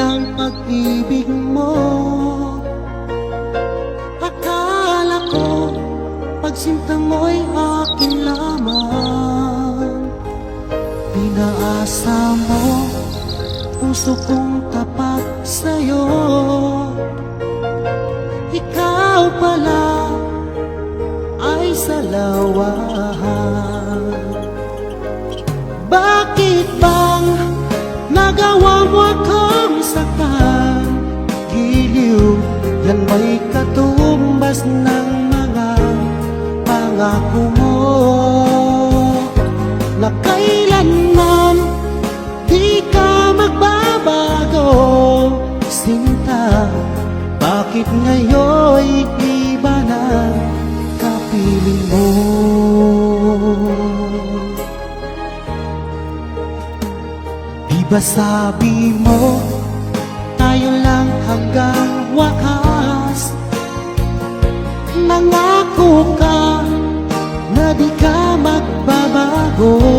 ang pag-ibig mo. Akala ko pagsinta mo'y akin lamang. Pinaasa mo puso kong tapat sa'yo. Ikaw pala ay salawahan. Bakit bang nagawa mo akong saktan? Giliw, yan may katumbas ng mga pangako mo na kailanman di ka magbabago. Sinta, bakit ngayon'y iba na kapiling mo? Di ba sabi mo tayo lang hanggang wakas? Nangako ka na di ka magbabago.